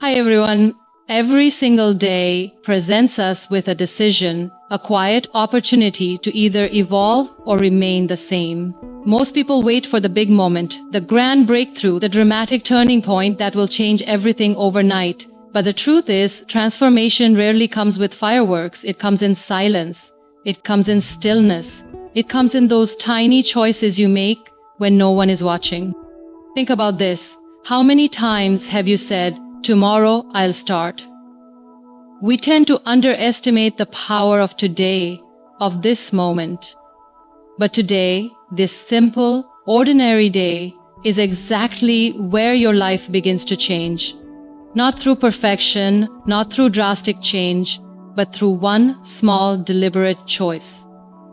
Hi everyone. Every single day presents us with a decision, a quiet opportunity to either evolve or remain the same. Most people wait for the big moment, the grand breakthrough, the dramatic turning point that will change everything overnight. But the truth is, transformation rarely comes with fireworks. It comes in silence. It comes in stillness. It comes in those tiny choices you make when no one is watching. Think about this. How many times have you said, "Tomorrow I'll start"? We tend to underestimate the power of today, of this moment. But today, this simple, ordinary day, is exactly where your life begins to change. Not through perfection, not through drastic change, but through one small, deliberate choice.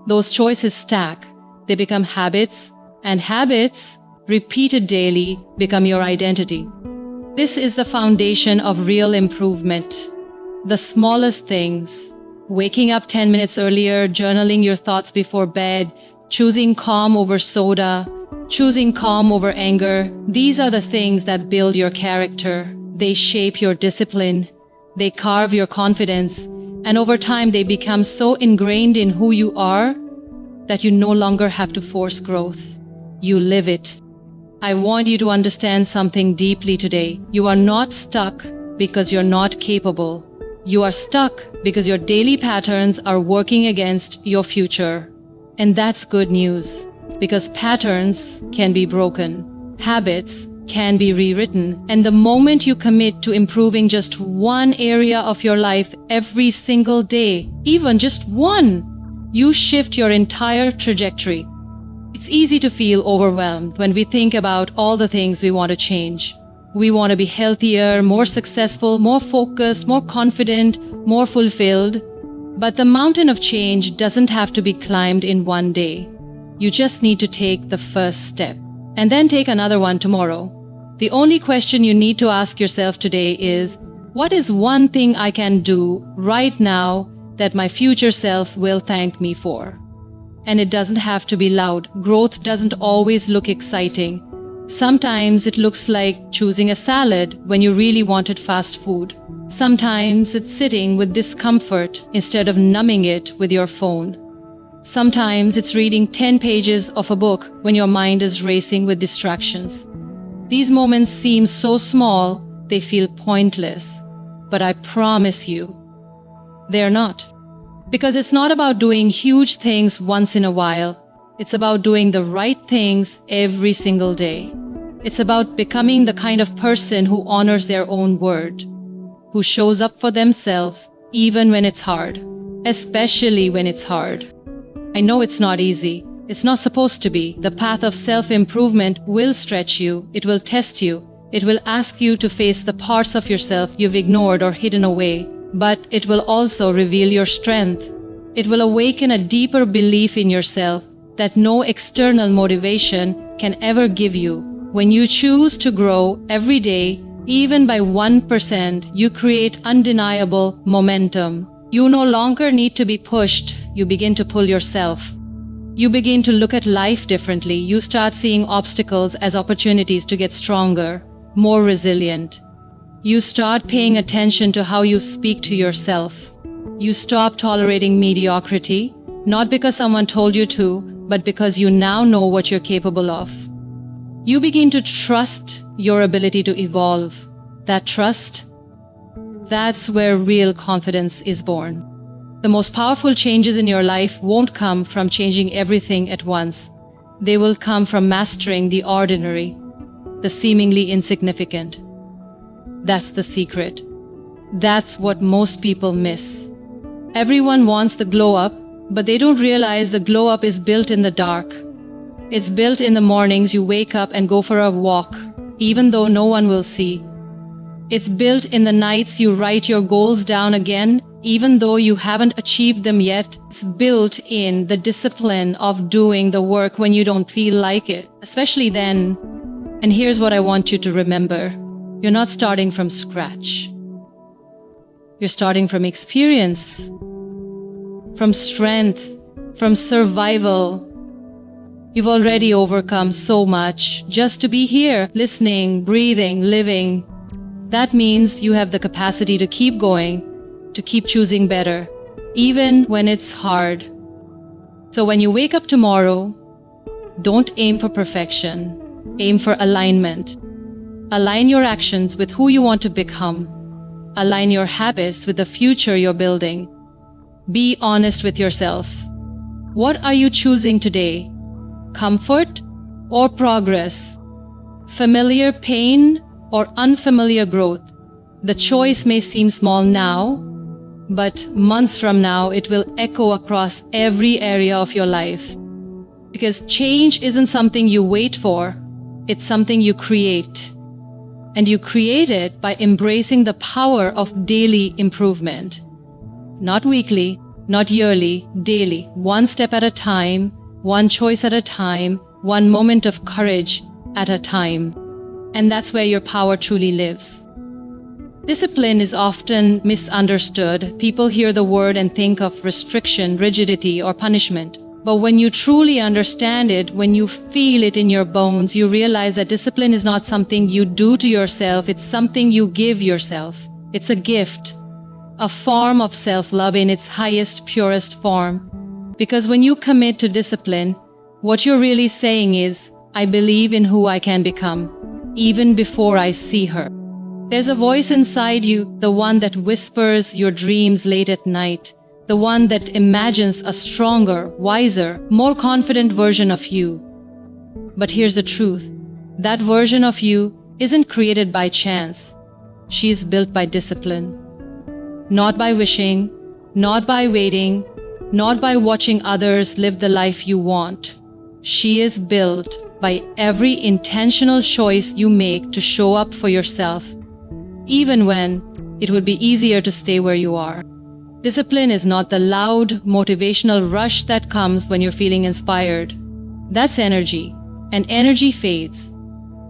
Those choices stack, they become habits, and habits, repeated daily, become your identity. This is the foundation of real improvement. The smallest things, waking up 10 minutes earlier, journaling your thoughts before bed, choosing calm over soda, choosing calm over anger, these are the things that build your character. They shape your discipline, they carve your confidence, and over time they become so ingrained in who you are that you no longer have to force growth. You live it. I want you to understand something deeply today. You are not stuck because you're not capable. You are stuck because your daily patterns are working against your future. And that's good news, because patterns can be broken. Habits can be rewritten. And the moment you commit to improving just one area of your life every single day, even just one, you shift your entire trajectory. It's easy to feel overwhelmed when we think about all the things we want to change. We want to be healthier, more successful, more focused, more confident, more fulfilled. But the mountain of change doesn't have to be climbed in one day. You just need to take the first step, and then take another one tomorrow. The only question you need to ask yourself today is, what is one thing I can do right now that my future self will thank me for? And it doesn't have to be loud. Growth doesn't always look exciting. Sometimes it looks like choosing a salad when you really wanted fast food. Sometimes it's sitting with discomfort instead of numbing it with your phone. Sometimes it's reading 10 pages of a book when your mind is racing with distractions. These moments seem so small, they feel pointless. But I promise you, they're not. Because it's not about doing huge things once in a while. It's about doing the right things every single day. It's about becoming the kind of person who honors their own word, who shows up for themselves even when it's hard, especially when it's hard. I know it's not easy. It's not supposed to be. The path of self-improvement will stretch you. It will test you. It will ask you to face the parts of yourself you've ignored or hidden away. But it will also reveal your strength. It will awaken a deeper belief in yourself that no external motivation can ever give you. When you choose to grow every day, even by 1%, you create undeniable momentum. You no longer need to be pushed. You begin to pull yourself. You begin to look at life differently. You start seeing obstacles as opportunities to get stronger, more resilient. You start paying attention to how you speak to yourself. You stop tolerating mediocrity, not because someone told you to, but because you now know what you're capable of. You begin to trust your ability to evolve. That trust, that's where real confidence is born. The most powerful changes in your life won't come from changing everything at once. They will come from mastering the ordinary, the seemingly insignificant. That's the secret. That's what most people miss. Everyone wants the glow up, but they don't realize the glow up is built in the dark. It's built in the mornings you wake up and go for a walk, even though no one will see. It's built in the nights you write your goals down again, even though you haven't achieved them yet. It's built in the discipline of doing the work when you don't feel like it, especially then. And here's what I want you to remember. You're not starting from scratch. You're starting from experience, from strength, from survival. You've already overcome so much just to be here, listening, breathing, living. That means you have the capacity to keep going, to keep choosing better, even when it's hard. So when you wake up tomorrow, don't aim for perfection, aim for alignment. Align your actions with who you want to become. Align your habits with the future you're building. Be honest with yourself. What are you choosing today? Comfort or progress? Familiar pain or unfamiliar growth? The choice may seem small now, but months from now it will echo across every area of your life. Because change isn't something you wait for, it's something you create. And you create it by embracing the power of daily improvement. Not weekly, not yearly, daily. One step at a time, one choice at a time, one moment of courage at a time. And that's where your power truly lives. Discipline is often misunderstood. People hear the word and think of restriction, rigidity, or punishment. But when you truly understand it, when you feel it in your bones, you realize that discipline is not something you do to yourself, it's something you give yourself. It's a gift, a form of self-love in its highest, purest form. Because when you commit to discipline, what you're really saying is, I believe in who I can become, even before I see her. There's a voice inside you, the one that whispers your dreams late at night, the one that imagines a stronger, wiser, more confident version of you. But here's the truth. That version of you isn't created by chance. She is built by discipline. Not by wishing, not by waiting, not by watching others live the life you want. She is built by every intentional choice you make to show up for yourself, even when it would be easier to stay where you are. Discipline is not the loud, motivational rush that comes when you're feeling inspired. That's energy, and energy fades.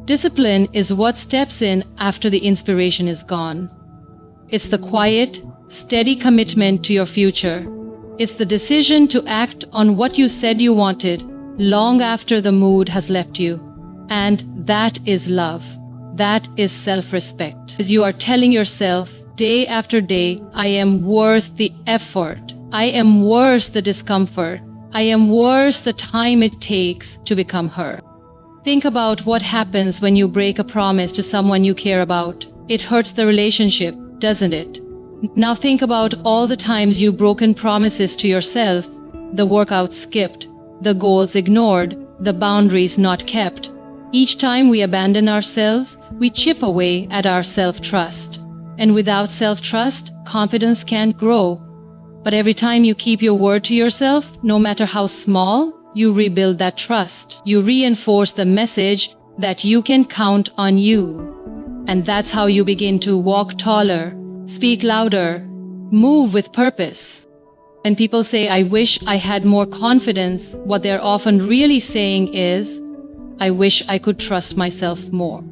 Discipline is what steps in after the inspiration is gone. It's the quiet, steady commitment to your future. It's the decision to act on what you said you wanted long after the mood has left you. And that is love. That is self-respect. As you are telling yourself, day after day, I am worth the effort. I am worth the discomfort. I am worth the time it takes to become her. Think about what happens when you break a promise to someone you care about. It hurts the relationship, doesn't it? Now think about all the times you've broken promises to yourself, the workout skipped, the goals ignored, the boundaries not kept. Each time we abandon ourselves, we chip away at our self-trust. And without self-trust, confidence can't grow. But every time you keep your word to yourself, no matter how small, you rebuild that trust. You reinforce the message that you can count on you. And that's how you begin to walk taller, speak louder, move with purpose. When people say, I wish I had more confidence, what they're often really saying is, I wish I could trust myself more.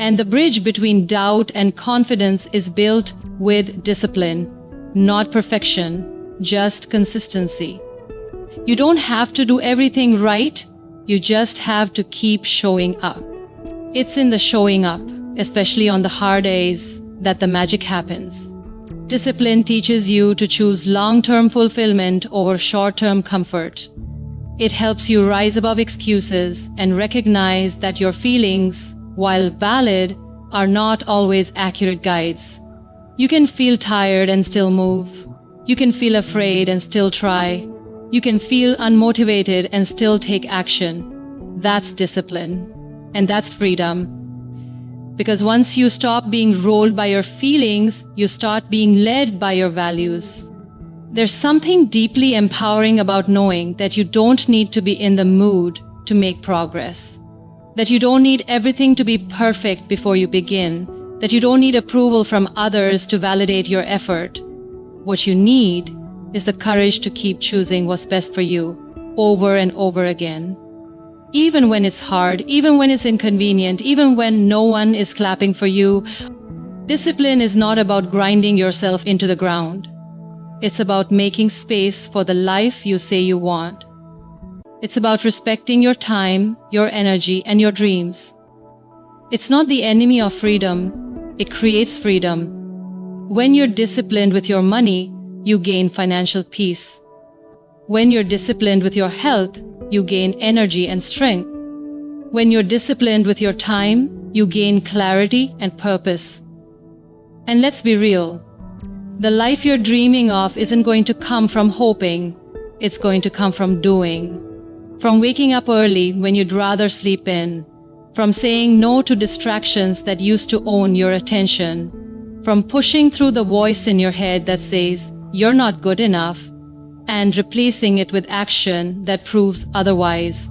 And the bridge between doubt and confidence is built with discipline, not perfection, just consistency. You don't have to do everything right, you just have to keep showing up. It's in the showing up, especially on the hard days, that the magic happens. Discipline teaches you to choose long-term fulfillment over short-term comfort. It helps you rise above excuses and recognize that your feelings, while valid, are not always accurate guides. You can feel tired and still move. You can feel afraid and still try. You can feel unmotivated and still take action. That's discipline. And that's freedom. Because once you stop being ruled by your feelings, you start being led by your values. There's something deeply empowering about knowing that you don't need to be in the mood to make progress. That you don't need everything to be perfect before you begin. That you don't need approval from others to validate your effort. What you need is the courage to keep choosing what's best for you over and over again. Even when it's hard, even when it's inconvenient, even when no one is clapping for you, discipline is not about grinding yourself into the ground. It's about making space for the life you say you want. It's about respecting your time, your energy, and your dreams. It's not the enemy of freedom. It creates freedom. When you're disciplined with your money, you gain financial peace. When you're disciplined with your health, you gain energy and strength. When you're disciplined with your time, you gain clarity and purpose. And let's be real, the life you're dreaming of isn't going to come from hoping, it's going to come from doing. From waking up early when you'd rather sleep in. From saying no to distractions that used to own your attention. From pushing through the voice in your head that says, "You're not good enough," and replacing it with action that proves otherwise.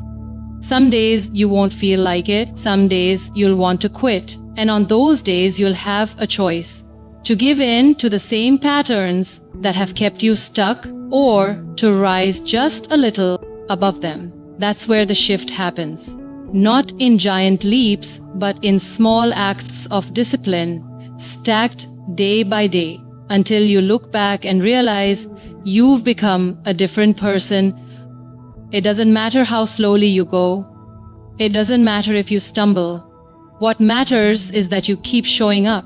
Some days you won't feel like it, some days you'll want to quit, and on those days you'll have a choice. To give in to the same patterns that have kept you stuck, or to rise just a little above them. That's where the shift happens. Not in giant leaps, but in small acts of discipline, stacked day by day, until you look back and realize you've become a different person. It doesn't matter how slowly you go. It doesn't matter if you stumble. What matters is that you keep showing up.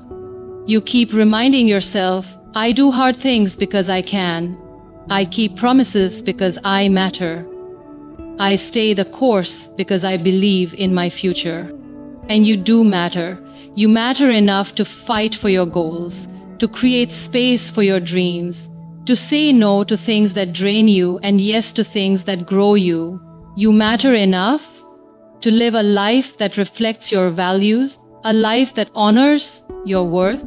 You keep reminding yourself, I do hard things because I can. I keep promises because I matter. I stay the course because I believe in my future. And you do matter. You matter enough to fight for your goals, to create space for your dreams, to say no to things that drain you and yes to things that grow you. You matter enough to live a life that reflects your values, a life that honors your worth.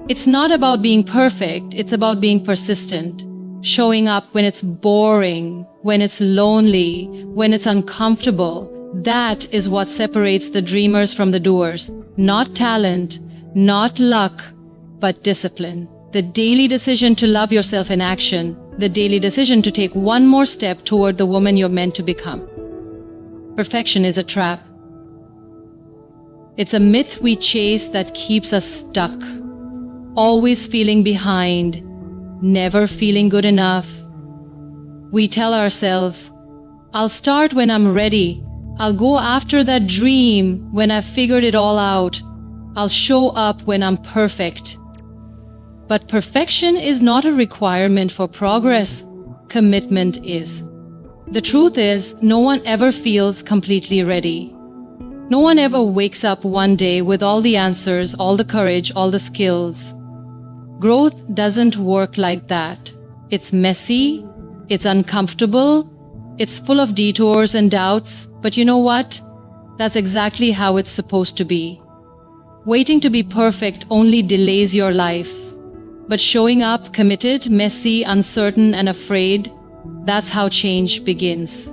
It's not about being perfect, it's about being persistent. Showing up when it's boring, when it's lonely, when it's uncomfortable. That is what separates the dreamers from the doers. Not talent, not luck, but discipline. The daily decision to love yourself in action. The daily decision to take one more step toward the woman you're meant to become. Perfection is a trap. It's a myth we chase that keeps us stuck. Always feeling behind. Never feeling good enough. We tell ourselves, I'll start when I'm ready. I'll go after that dream when I've figured it all out. I'll show up when I'm perfect. But perfection is not a requirement for progress. Commitment is. The truth is, no one ever feels completely ready. No one ever wakes up one day with all the answers, all the courage, all the skills. Growth doesn't work like that. It's messy, it's uncomfortable, it's full of detours and doubts, but you know what? That's exactly how it's supposed to be. Waiting to be perfect only delays your life. But showing up committed, messy, uncertain, and afraid, that's how change begins.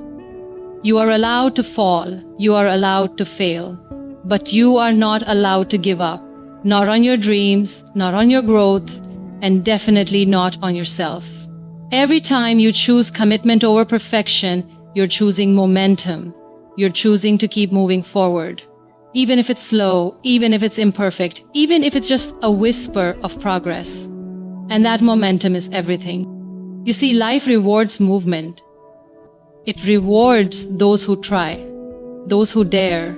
You are allowed to fall, you are allowed to fail, but you are not allowed to give up. Not on your dreams, not on your growth, and definitely not on yourself. Every time you choose commitment over perfection, you're choosing momentum. You're choosing to keep moving forward. Even if it's slow, even if it's imperfect, even if it's just a whisper of progress. And that momentum is everything. You see, life rewards movement. It rewards those who try, those who dare,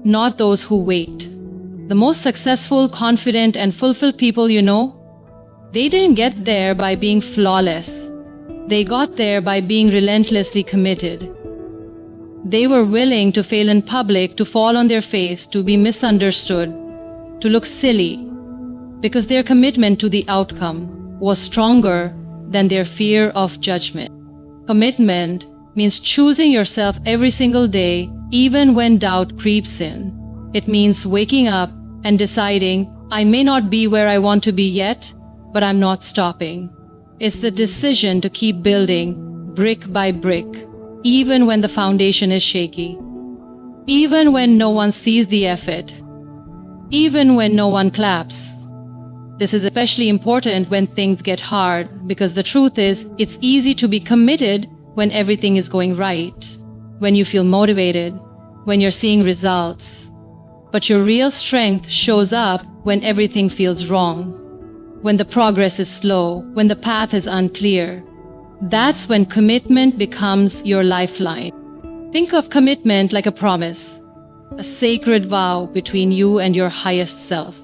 not those who wait. The most successful, confident, and fulfilled people you know, they didn't get there by being flawless. They got there by being relentlessly committed. They were willing to fail in public, to fall on their face, to be misunderstood, to look silly, because their commitment to the outcome was stronger than their fear of judgment. Commitment means choosing yourself every single day, even when doubt creeps in. It means waking up and deciding, I may not be where I want to be yet, but I'm not stopping. It's the decision to keep building brick by brick, even when the foundation is shaky, even when no one sees the effort, even when no one claps. This is especially important when things get hard, because the truth is, it's easy to be committed when everything is going right, when you feel motivated, when you're seeing results. But your real strength shows up when everything feels wrong, when the progress is slow, when the path is unclear. That's when commitment becomes your lifeline. Think of commitment like a promise, a sacred vow between you and your highest self.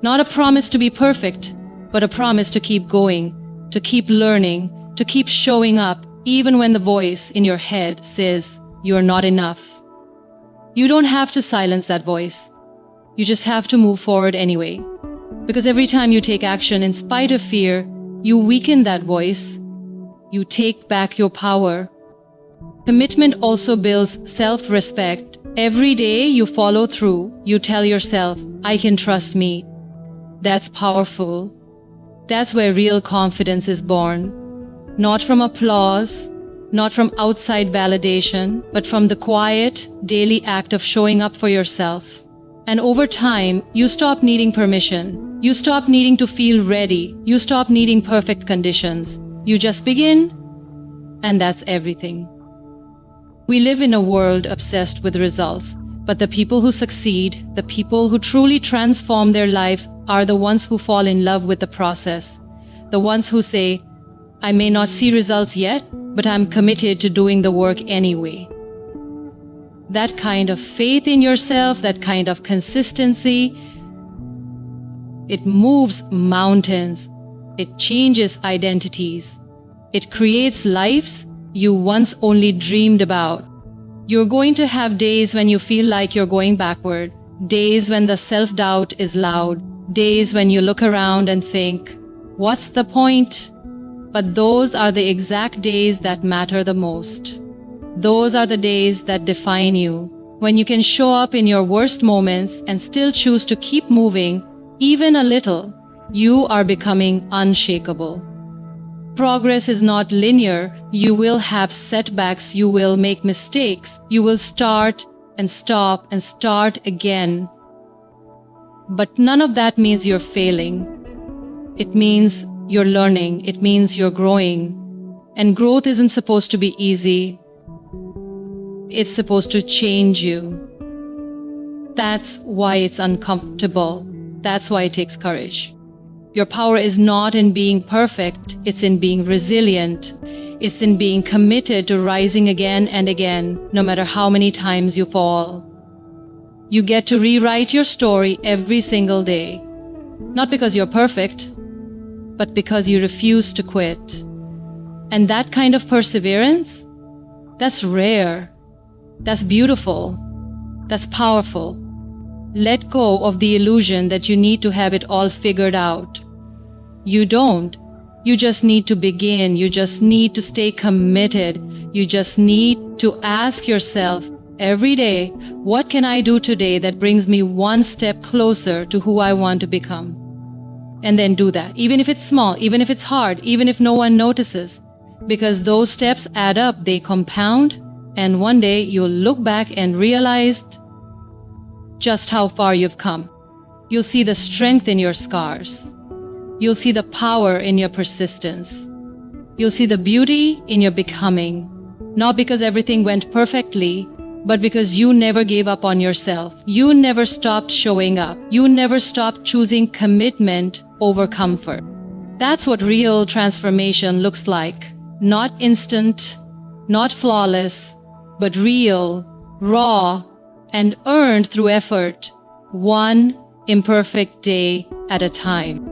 Not a promise to be perfect, but a promise to keep going, to keep learning, to keep showing up, even when the voice in your head says you're not enough. You don't have to silence that voice. You just have to move forward anyway. Because every time you take action in spite of fear, you weaken that voice. You take back your power. Commitment also builds self-respect. Every day you follow through, you tell yourself, I can trust me. That's powerful. That's where real confidence is born. Not from applause, not from outside validation, but from the quiet, daily act of showing up for yourself. And over time, you stop needing permission. You stop needing to feel ready. You stop needing perfect conditions. You just begin, and that's everything. We live in a world obsessed with results, but the people who succeed, the people who truly transform their lives, are the ones who fall in love with the process. The ones who say, I may not see results yet, but I'm committed to doing the work anyway. That kind of faith in yourself, that kind of consistency, it moves mountains. It changes identities. It creates lives you once only dreamed about. You're going to have days when you feel like you're going backward, days when the self-doubt is loud, days when you look around and think, what's the point? But those are the exact days that matter the most. Those are the days that define you, when you can show up in your worst moments and still choose to keep moving, even a little. You are becoming unshakable. Progress is not linear. You will have setbacks, you will make mistakes, you will start and stop and start again. But none of that means you're failing. It means you're learning, it means you're growing. And growth isn't supposed to be easy. It's supposed to change you. That's why it's uncomfortable. That's why it takes courage. Your power is not in being perfect, it's in being resilient. It's in being committed to rising again and again, no matter how many times you fall. You get to rewrite your story every single day. Not because you're perfect, but because you refuse to quit. And that kind of perseverance, that's rare, that's beautiful, that's powerful. Let go of the illusion that you need to have it all figured out. You don't. You just need to begin. You just need to stay committed. You just need to ask yourself every day, what can I do today that brings me one step closer to who I want to become? And then do that, even if it's small, even if it's hard, even if no one notices. Because those steps add up, they compound, and one day you'll look back and realize just how far you've come. You'll see the strength in your scars. You'll see the power in your persistence. You'll see the beauty in your becoming. Not because everything went perfectly, but because you never gave up on yourself. You never stopped showing up. You never stopped choosing commitment over comfort. That's what real transformation looks like. Not instant, not flawless, but real, raw, and earned through effort, one imperfect day at a time.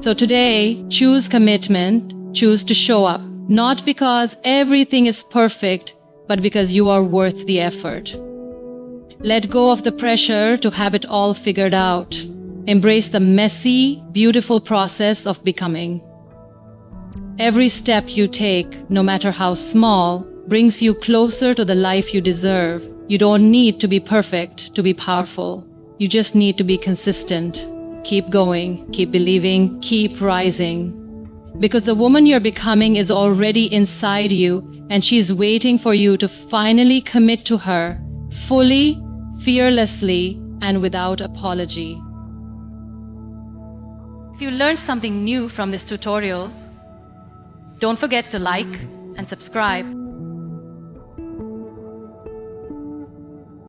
So today, choose commitment, choose to show up, not because everything is perfect, but because you are worth the effort. Let go of the pressure to have it all figured out. Embrace the messy, beautiful process of becoming. Every step you take, no matter how small, brings you closer to the life you deserve. You don't need to be perfect to be powerful. You just need to be consistent. Keep going, keep believing, keep rising. Because the woman you're becoming is already inside you, and she's waiting for you to finally commit to her, fully, fearlessly, and without apology. If you learned something new from this tutorial, don't forget to like and subscribe.